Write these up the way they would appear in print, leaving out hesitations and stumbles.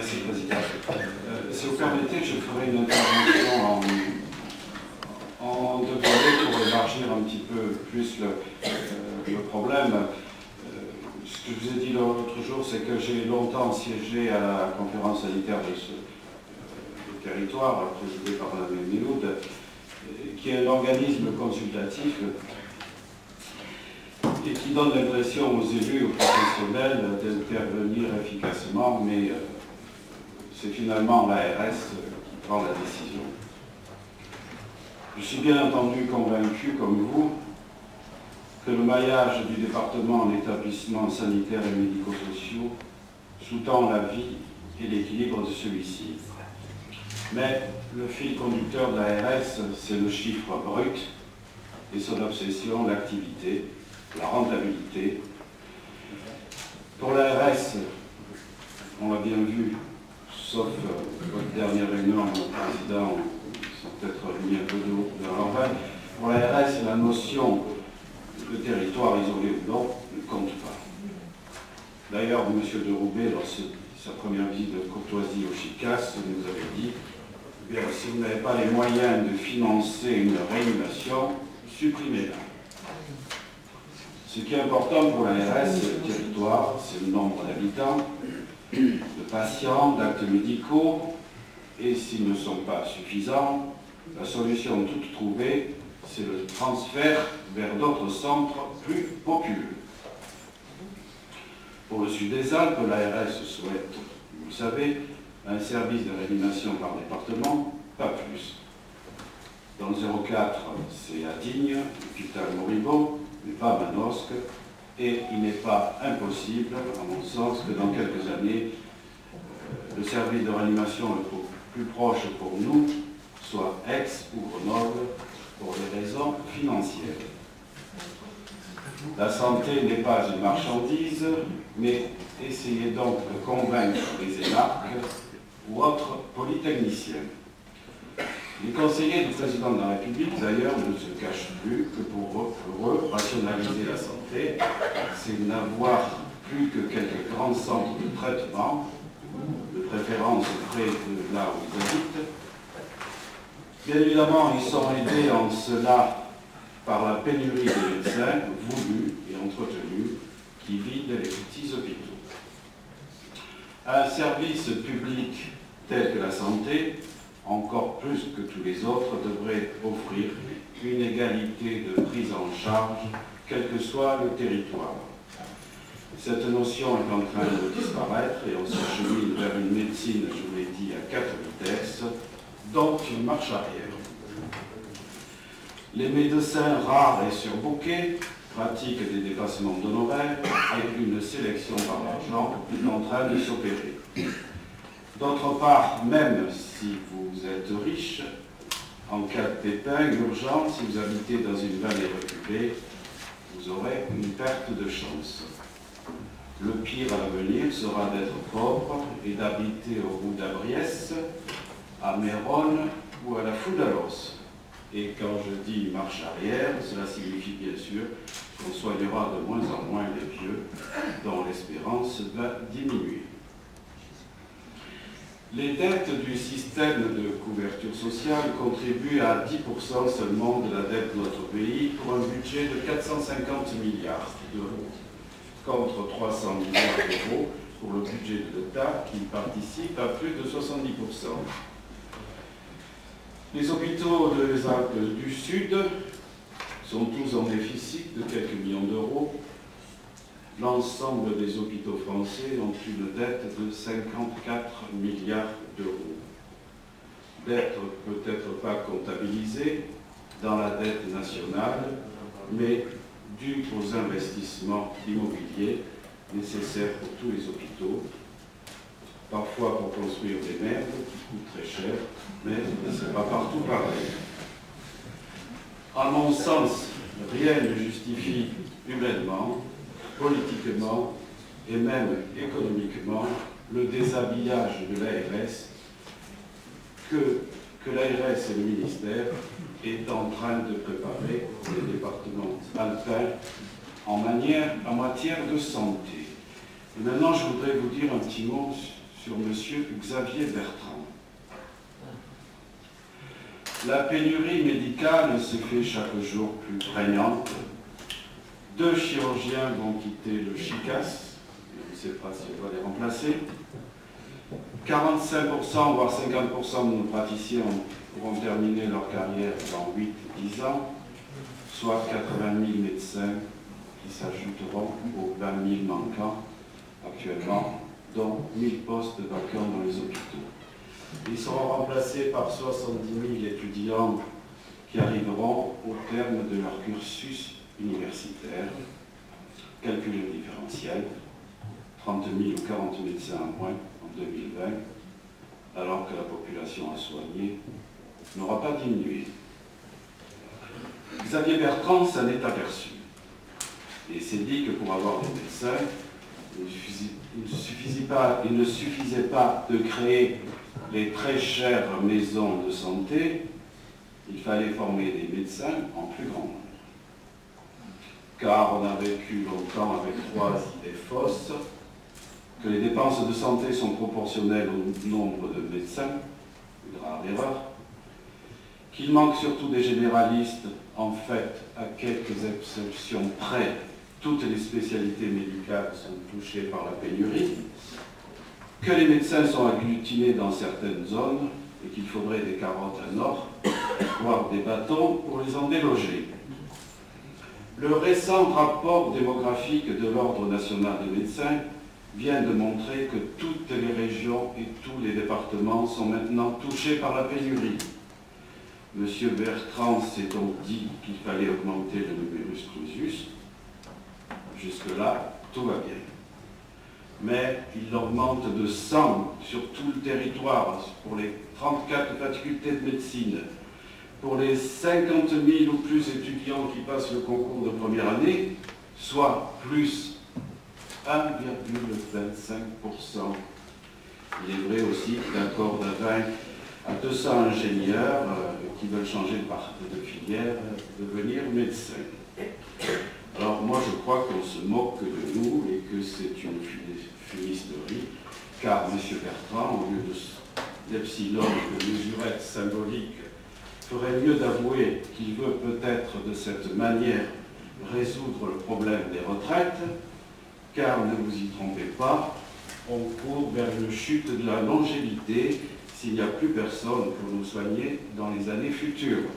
Merci, Président. Si vous permettez, je ferai une intervention en deux volets pour élargir un petit peu plus le problème. Ce que je vous ai dit l'autre jour, c'est que j'ai longtemps siégé à la conférence sanitaire de ce territoire, présidée par Mme Miloud, qui est un organisme consultatif et qui donne l'impression aux élus et aux professionnels d'intervenir efficacement, mais c'est finalement l'ARS qui prend la décision. Je suis bien entendu convaincu, comme vous, que le maillage du département en établissements sanitaires et médico-sociaux sous-tend la vie et l'équilibre de celui-ci. Mais le fil conducteur de l'ARS, c'est le chiffre brut et son obsession, l'activité, la rentabilité. Pour l'ARS, on l'a bien vu, sauf votre dernière réunion, le président, ils sont peut-être mis un peu de haut dans l'envers. Pour l'ARS, la notion de territoire isolé ou non ne compte pas. D'ailleurs, M. de Roubaix, lors de sa première visite de courtoisie au CHICAS, nous avait dit eh bien, si vous n'avez pas les moyens de financer une réanimation, supprimez-la. Ce qui est important pour l'ARS, c'est le territoire, c'est le nombre d'habitants, de patients, d'actes médicaux, et s'ils ne sont pas suffisants, la solution toute trouvée, c'est le transfert vers d'autres centres plus populeux. Pour le sud des Alpes, l'ARS souhaite, vous le savez, un service de réanimation par département, pas plus. Dans le 04, c'est à Digne, l'hôpital Moribond, mais pas à Manosque, et il n'est pas impossible, à mon sens, que dans quelques années, le service de réanimation le plus proche pour nous soit Aix ou Grenoble, pour des raisons financières. La santé n'est pas une marchandise, mais essayez donc de convaincre les énarques ou autres polytechniciens. Les conseillers du président de la République, d'ailleurs, ne se cachent plus que pour eux, rationaliser la santé, c'est n'avoir plus que quelques grands centres de traitement, de préférence près de là où ils habitent. Bien évidemment, ils sont aidés en cela par la pénurie de médecins voulus et entretenus qui vident les petits hôpitaux. Un service public tel que la santé, encore plus que tous les autres, devrait offrir une égalité de prise en charge, quel que soit le territoire. Cette notion est en train de disparaître et on s'achemine vers une médecine, je vous l'ai dit, à 4 vitesses, donc une marche arrière. Les médecins rares et surbookés pratiquent des dépassements d'honoraires et une sélection par l'argent est en train de s'opérer. D'autre part, même si vous êtes riche, en cas de pépin urgent, si vous habitez dans une vallée reculée, vous aurez une perte de chance. Le pire à l'avenir sera d'être pauvre et d'habiter au bout d'Abriès, à Méronne ou à la Foudalos. Et quand je dis marche arrière, cela signifie bien sûr qu'on soignera de moins en moins les vieux, dont l'espérance va diminuer. Les dettes du système de couverture sociale contribuent à 10% seulement de la dette de notre pays pour un budget de 450 milliards d'euros, contre 300 milliards d'euros pour le budget de l'État qui participe à plus de 70%. Les hôpitaux des Alpes du Sud sont tous en déficit de quelques millions d'euros. L'ensemble des hôpitaux français ont une dette de 54 milliards d'euros. Dette peut-être pas comptabilisée dans la dette nationale, mais due aux investissements immobiliers nécessaires pour tous les hôpitaux, parfois pour construire des meubles qui coûtent très cher, mais ce n'est pas partout pareil. À mon sens, rien ne justifie humainement, politiquement et même économiquement le déshabillage de l'ARS que l'ARS et le ministère est en train de préparer pour les départements alpins en matière de santé. Et maintenant, je voudrais vous dire un petit mot sur M. Xavier Bertrand. La pénurie médicale se fait chaque jour plus prégnante. 2 chirurgiens vont quitter le CHICAS, je ne sais pas si on va les remplacer. 45%, voire 50% de nos praticiens pourront terminer leur carrière dans 8-10 ans, soit 80 000 médecins qui s'ajouteront aux 20 000 manquants actuellement, dont 1 000 postes vacants dans les hôpitaux. Ils seront remplacés par 70 000 étudiants qui arriveront au terme de leur cursus universitaire. Calcul différentiel, 30 000 ou 40 médecins en moins en 2020, alors que la population à soigner n'aura pas diminué. Xavier Bertrand s'en est aperçu. Et s'est dit que pour avoir des médecins, il ne suffisait pas de créer les très chères maisons de santé, il fallait former des médecins en plus grand nombre. Car on a vécu longtemps avec 3 idées fausses, que les dépenses de santé sont proportionnelles au nombre de médecins, une grave erreur, qu'il manque surtout des généralistes, en fait, à quelques exceptions près, toutes les spécialités médicales sont touchées par la pénurie, que les médecins sont agglutinés dans certaines zones et qu'il faudrait des carottes à nord, voire des bâtons pour les en déloger. Le récent rapport démographique de l'Ordre national des médecins vient de montrer que toutes les régions et tous les départements sont maintenant touchés par la pénurie. M. Bertrand s'est donc dit qu'il fallait augmenter le numerus clausus. Jusque-là, tout va bien. Mais il l'augmente de 100 sur tout le territoire, pour les 34 facultés de médecine, pour les 50 000 ou plus étudiants qui passent le concours de première année, soit plus 1,25%. Il est vrai aussi d'un corps à 200 ingénieurs qui veulent changer de filière, devenir médecins. Alors moi je crois qu'on se moque de nous et que c'est une fumisterie, car M. Bertrand, au lieu d'epsilon, de mesurette symbolique, ferait mieux d'avouer qu'il veut peut-être de cette manière résoudre le problème des retraites, car ne vous y trompez pas, on court vers une chute de la longévité s'il n'y a plus personne pour nous soigner dans les années futures.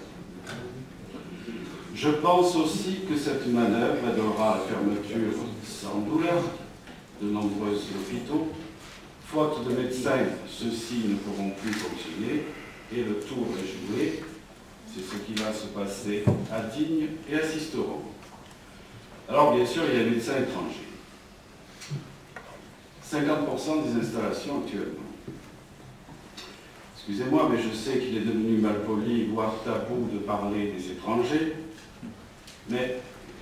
Je pense aussi que cette manœuvre aidera à la fermeture sans douleur de nombreux hôpitaux. Faute de médecins, ceux-ci ne pourront plus fonctionner et le tour est joué. C'est ce qui va se passer à Digne et à Sisteron. Alors bien sûr, il y a les médecins étrangers. 50% des installations actuellement. Excusez-moi, mais je sais qu'il est devenu malpoli, voire tabou de parler des étrangers. Mais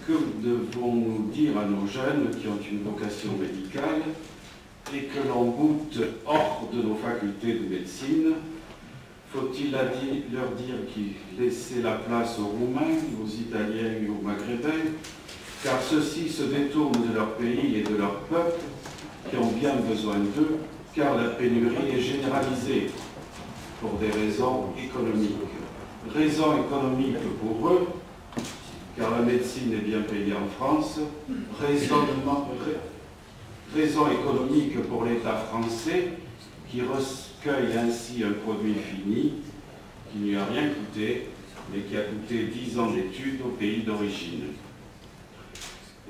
que devons-nous dire à nos jeunes qui ont une vocation médicale et que l'on goûte hors de nos facultés de médecine? Faut-il leur dire qu'ils laissent la place aux Roumains, aux Italiens et aux Maghrébins, car ceux-ci se détournent de leur pays et de leur peuple, qui ont bien besoin d'eux, car la pénurie est généralisée pour des raisons économiques. Raisons économiques pour eux, car la médecine est bien payée en France, raison économique pour l'État français, qui recueille ainsi un produit fini, qui ne lui a rien coûté, mais qui a coûté 10 ans d'études au pays d'origine.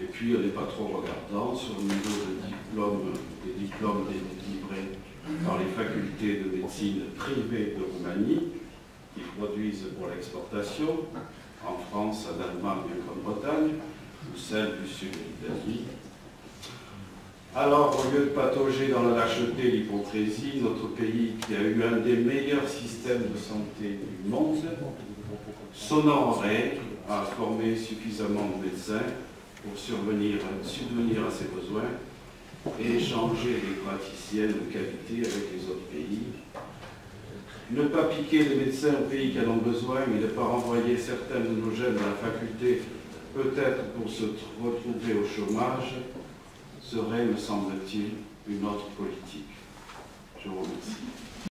Et puis, on n'est pas trop regardant sur le niveau des diplômes délivrés par les facultés de médecine privées de Roumanie, qui produisent pour l'exportation, en France, en Allemagne et en Grande-Bretagne, ou celles du sud de l'Italie. Alors, au lieu de patauger dans la lâcheté et l'hypocrisie, notre pays, qui a eu un des meilleurs systèmes de santé du monde, s'honorerait à former suffisamment de médecins pour subvenir à ses besoins et échanger les praticiens de qualité avec les autres pays. Ne pas piquer les médecins au pays qui en ont besoin, mais ne pas renvoyer certains de nos jeunes à la faculté, peut-être pour se retrouver au chômage, serait, me semble-t-il, une autre politique. Je vous remercie.